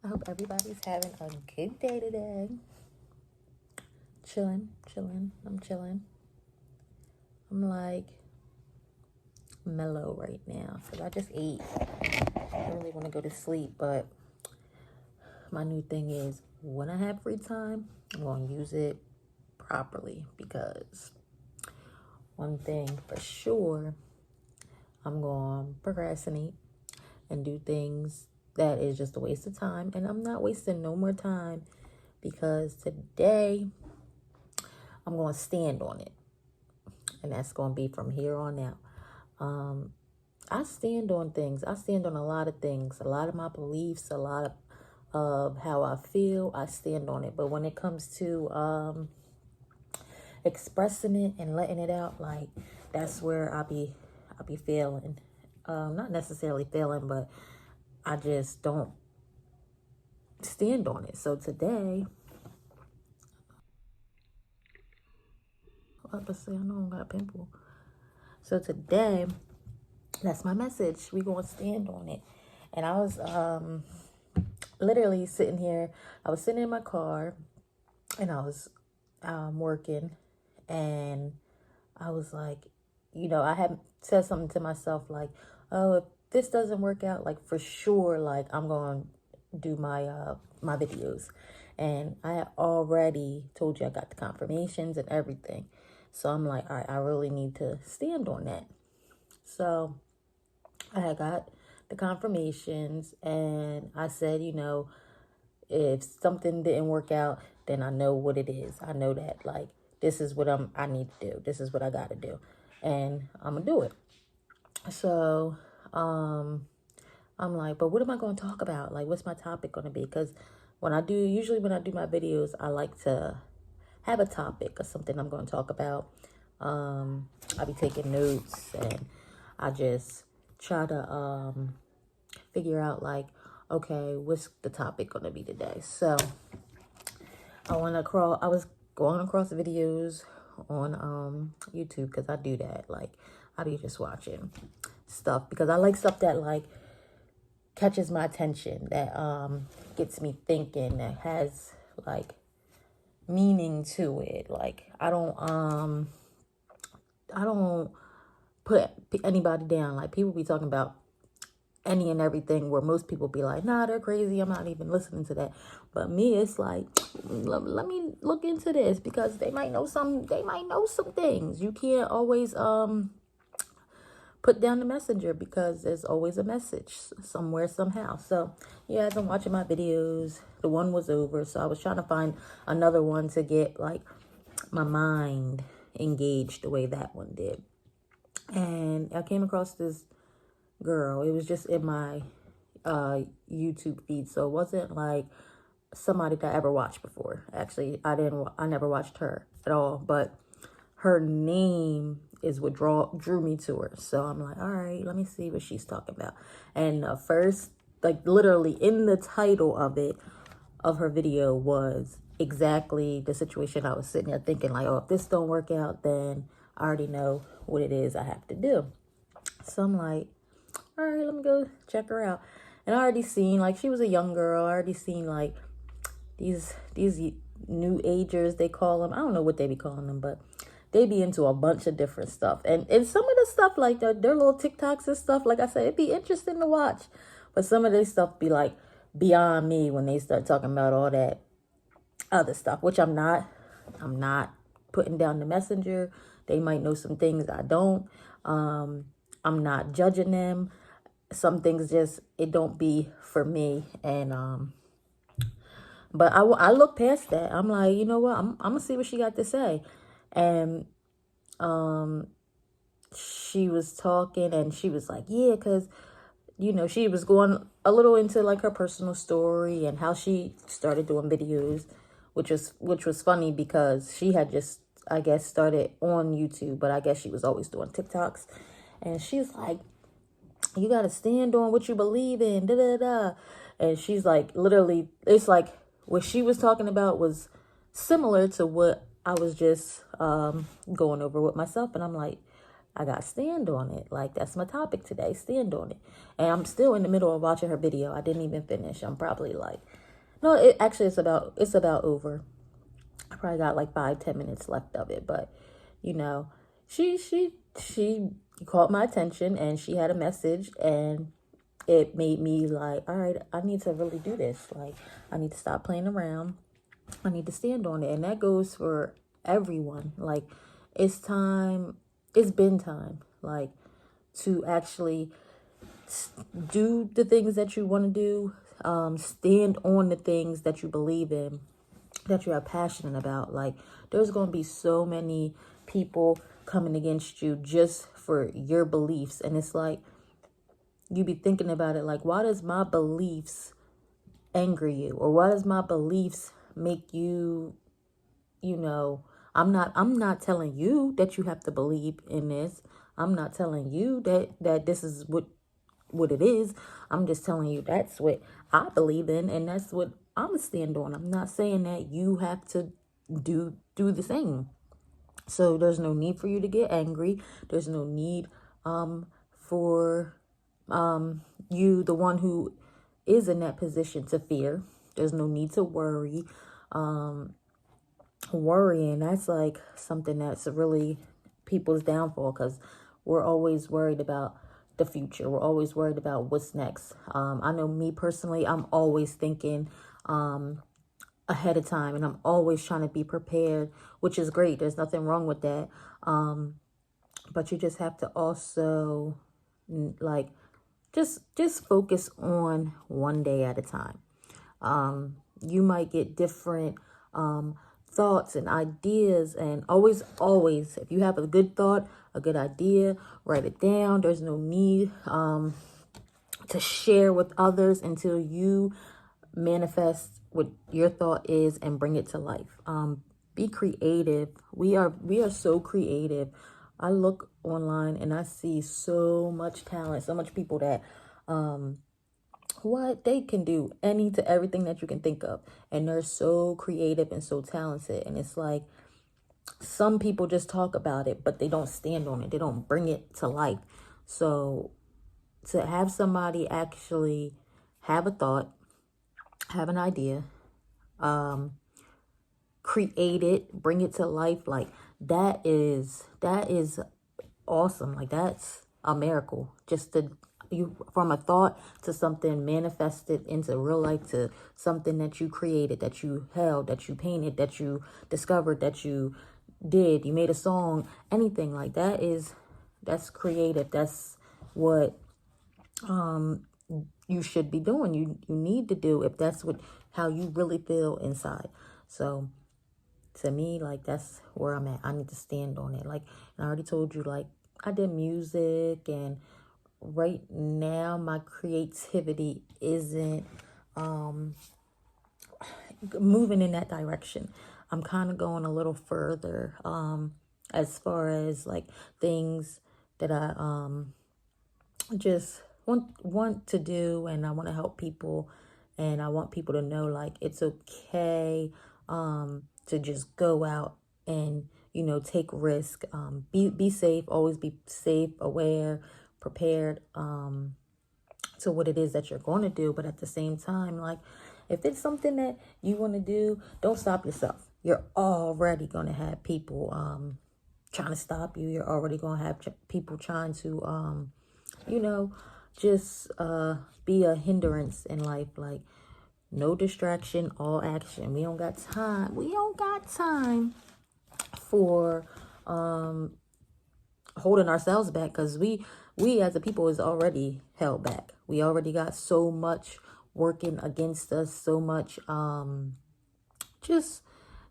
I hope everybody's having a good day today. Chilling, chilling. I'm chilling. I'm like mellow right now because I just ate. I really want to go to sleep, but my new thing is when I have free time, I'm going to use it properly because one thing for sure, I'm going to procrastinate and do things that is just a waste of time. And I'm not wasting no more time because today I'm going to stand on it. And that's going to be from here on out. I stand on things. I stand on a lot of things, a lot of my beliefs, a lot of how I feel. I stand on it. But when it comes to expressing it and letting it out, like that's where I'll be failing. Not necessarily failing, but I just don't stand on it. So today, I have to say I know I got a pimple. So today, that's my message. We gonna stand on it. And I was literally sitting here. I was sitting in my car, and I was working, and I was like, I had said something to myself like, oh, if this doesn't work out, like for sure, like I'm going to do my videos. And I had already told you I got the confirmations and everything. So I'm like, all right, I really need to stand on that. So I had got the confirmations, and I said, if something didn't work out, then I know what it is. I know that like this is what I need to do. This is what I got to do, and I'm gonna do it. So I'm like, but what am I going to talk about? Like, what's my topic going to be? Because usually when I do my videos, I like to have a topic or something I'm going to talk about. I'll be taking notes, and I just try to figure out like, okay, what's the topic going to be today? So I was going across videos on YouTube because I do that. Like, I be just watching stuff because I like stuff that like catches my attention, that gets me thinking, that has like meaning to it. Like I don't put anybody down. Like people be talking about any and everything where most people be like, nah, they're crazy, I'm not even listening to that. But me, it's like, let me look into this because they might know some things. You can't always put down the messenger because there's always a message somewhere, somehow. So yeah, I've been watching my videos. The one was over, so I was trying to find another one to get like my mind engaged the way that one did. And I came across this girl. It was just in my YouTube feed, so it wasn't like somebody that I ever watched before. Actually, I never watched her at all, but her name is what drew me to her. So I'm like, all right, let me see what she's talking about. And first, like literally in the title of her video was exactly the situation I was sitting there thinking like, oh, if this don't work out, then I already know what it is I have to do. So I'm like, all right, let me go check her out. And I already seen like she was a young girl. I already seen like these new agers, they call them. I don't know what they be calling them, but they be into a bunch of different stuff. And some of the stuff, like their little TikToks and stuff, like I said, it'd be interesting to watch. But some of this stuff be like beyond me when they start talking about all that other stuff, which I'm not putting down the messenger. They might know some things I don't. I'm not judging them. Some things just, it don't be for me. And but I look past that. I'm like, you know what? I'm gonna see what she got to say. And she was talking, and she was like, yeah, because she was going a little into like her personal story and how she started doing videos, which was funny because she had just, I guess, started on YouTube, but I guess she was always doing TikToks. And she's like, you got to stand on what you believe in, da da da. And she's like, literally, it's like what she was talking about was similar to what I was just going over with myself. And I'm like, I got stand on it. Like, that's my topic today, stand on it. And I'm still in the middle of watching her video. I didn't even finish. I'm probably like, no, it's about over. I probably got like 5-10 minutes left of it. But, you know, she caught my attention, and she had a message, and it made me like, all right, I need to really do this. Like, I need to stop playing around. I need to stand on it. And that goes for everyone. Like, it's been time, like, to actually do the things that you want to do. Stand on the things that you believe in, that you are passionate about. Like, there's going to be so many people coming against you just for your beliefs. And it's like, you be thinking about it like, why does my beliefs anger you? Or why does my beliefs make you, you know, I'm not telling you that you have to believe in this. I'm not telling you that this is what it is. I'm just telling you that's what I believe in, and that's what I'm gonna stand on. I'm not saying that you have to do the same. So there's no need for you to get angry. There's no need for you, the one who is in that position, to fear. There's no need to worry. Worrying, that's like something that's really people's downfall, because we're always worried about the future. We're always worried about what's next. I know me personally, I'm always thinking ahead of time, and I'm always trying to be prepared, which is great. There's nothing wrong with that. But you just have to also like just focus on one day at a time. You might get different thoughts and ideas, and always, if you have a good thought, a good idea, write it down. There's no need to share with others until you manifest what your thought is and bring it to life. Be creative. We are so creative. I look online and I see so much talent, so much people that what they can do any to everything that you can think of, and they're so creative and so talented. And it's like, some people just talk about it, but they don't stand on it. They don't bring it to life. So to have somebody actually have a thought, have an idea, create it, bring it to life, like, that is awesome. Like, that's a miracle. Just to you, from a thought to something manifested into real life, to something that you created, that you held, that you painted, that you discovered, that you did, you made a song, anything like that that's creative. That's what you should be doing. You need to do, if that's how you really feel inside. So to me, like, that's where I'm at. I need to stand on it. Like, and I already told you, like, I did music, and right now my creativity isn't moving in that direction. I'm kind of going a little further as far as like things that I just want to do, and I want to help people, and I want people to know, like, it's okay to just go out and, you know, take risk, be safe, always be safe, aware, prepared to what it is that you're going to do. But at the same time, like, if it's something that you want to do, don't stop yourself. You're already going to have people trying to stop you. You're already going to have people trying to you know, just be a hindrance in life. Like, no distraction, all action. We don't got time for holding ourselves back, because we as a people is already held back. We already got so much working against us, so much just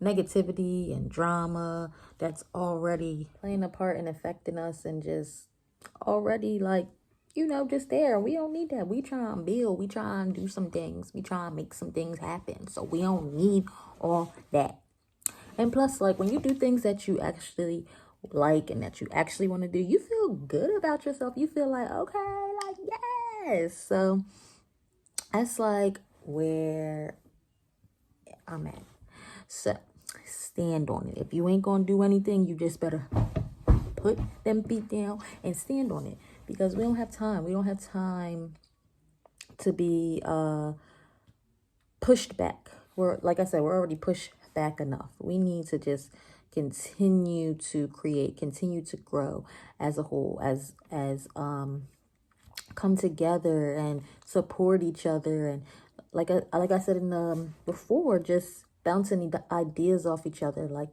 negativity and drama that's already playing a part and affecting us, and just already, like, you know, just there. We don't need that. We try and build. We try and do some things. We try and make some things happen. So we don't need all that. And plus, like, when you do things that you actually like and that you actually want to do, you feel good about yourself. You feel like, okay, like, yes. So that's like where I'm at. So stand on it. If you ain't gonna do anything, you just better put them feet down and stand on it, because we don't have time. We don't have time to be pushed back. Like I said, we're already pushed back enough. We need to just continue to create, continue to grow as a whole, as come together and support each other. And like I said in before, just bouncing the ideas off each other. Like,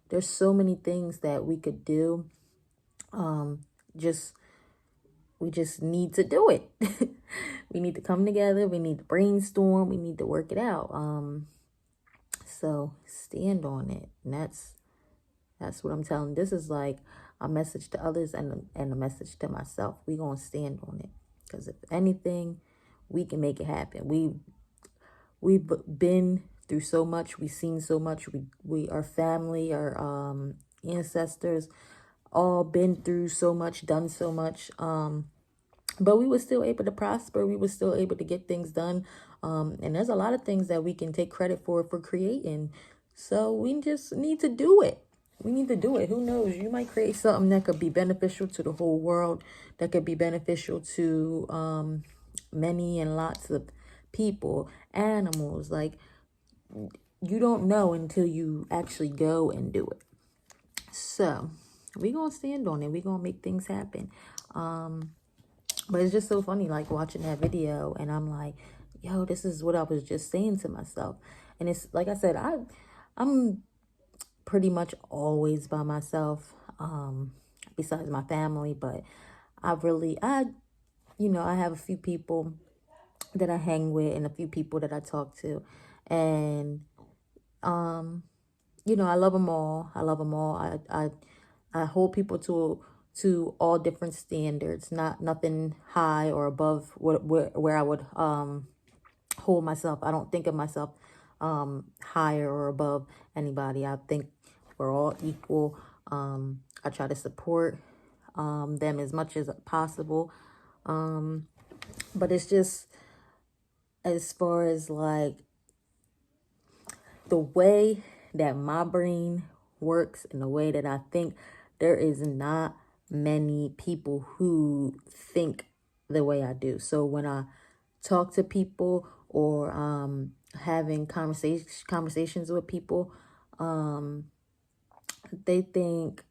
there's so many things that we could do. We just need to do it. We need to come together. We need to brainstorm. We need to work it out. So stand on it. And that's what I'm telling. This is like a message to others and a message to myself. We gonna stand on it, because if anything, we can make it happen. We've been through so much. We've seen so much. Our family, our ancestors, all been through so much, done so much. But we were still able to prosper. We were still able to get things done. And there's a lot of things that we can take credit for creating. So we just need to do it. We need to do it. Who knows? You might create something that could be beneficial to the whole world, that could be beneficial to many and lots of people, animals. Like, you don't know until you actually go and do it. So we're going to stand on it. We're going to make things happen. But it's just so funny, like, watching that video, and I'm like, yo, this is what I was just saying to myself. And it's like I said, I'm pretty much always by myself, besides my family. But I have a few people that I hang with and a few people that I talk to. And, I love them all. I love them all. I hold people to all different standards, nothing high or above where I would hold myself. I don't think of myself higher or above anybody. I think we're all equal. I try to support them as much as possible. But it's just, as far as like the way that my brain works and the way that I think, there is not many people who think the way I do. So when I talk to people, or having conversations with people, they think,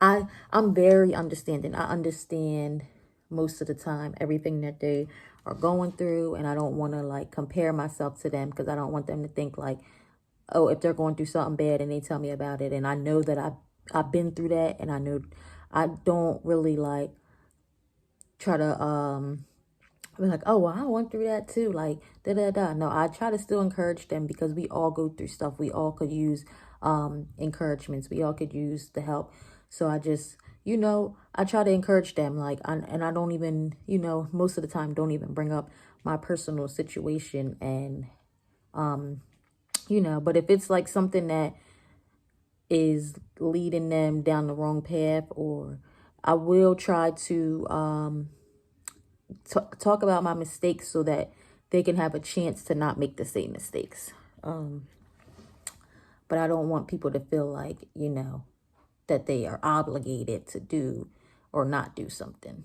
I'm very understanding. I understand most of the time everything that they are going through, and I don't want to like compare myself to them, because I don't want them to think like, oh, if they're going through something bad and they tell me about it, and I know that I've been through that, and I know I don't really like try to be like, oh, well, I went through that too, like da-da-da. No, I try to still encourage them, because we all go through stuff. We all could use encouragements. We all could use the help. So I just, I try to encourage them, like, and I don't even, most of the time don't even bring up my personal situation. And but if it's like something that is leading them down the wrong path, or I will try to talk about my mistakes, so that they can have a chance to not make the same mistakes. But I don't want people to feel like, that they are obligated to do or not do something.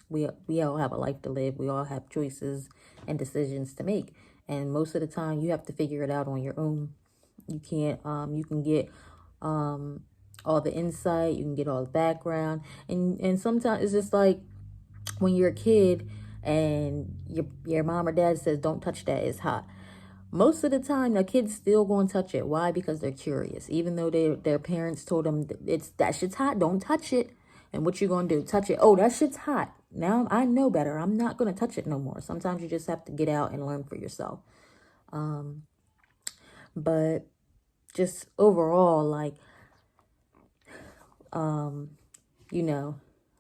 We all have a life to live. We all have choices and decisions to make. And most of the time, you have to figure it out on your own. You can't, you can get all the insight, you can get all the background. And sometimes it's just like when you're a kid and your mom or dad says, don't touch that, it's hot. Most of the time, the kids still going to touch it. Why? Because they're curious. Even though their parents told them, that shit's hot, don't touch it. And what you going to do? Touch it. Oh, that shit's hot. Now I know better. I'm not going to touch it no more. Sometimes you just have to get out and learn for yourself. But just overall, like, when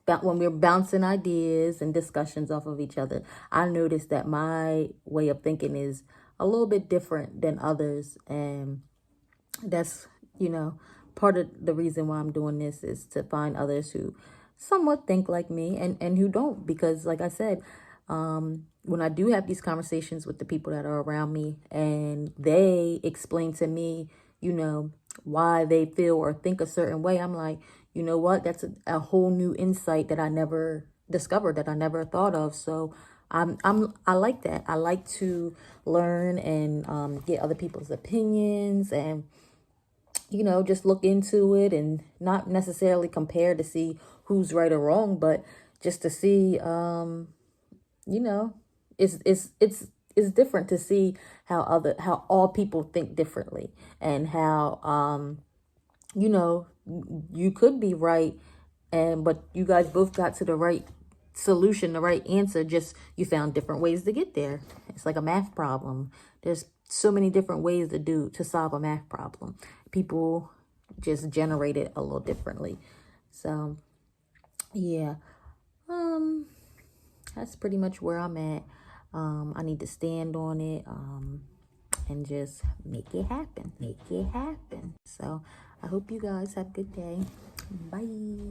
we're bouncing ideas and discussions off of each other, I noticed that my way of thinking is a little bit different than others. And that's, part of the reason why I'm doing this, is to find others who somewhat think like me and who don't. Because like I said, when I do have these conversations with the people that are around me, and they explain to me, you know, why they feel or think a certain way, I'm like, you know what? That's a whole new insight that I never discovered, that I never thought of. So I like that. I like to learn and get other people's opinions, and you know, just look into it, and not necessarily compare to see who's right or wrong, but just to see, you know, it's different to see how all people think differently, and how, you know, you could be right, and but you guys both got to the right solution, the right answer, just you found different ways to get there. It's like a math problem. There's so many different ways to solve a math problem. People just generate it a little differently. So yeah, that's pretty much where I'm at. I need to stand on it, and just make it happen. So I hope you guys have a good day. Bye.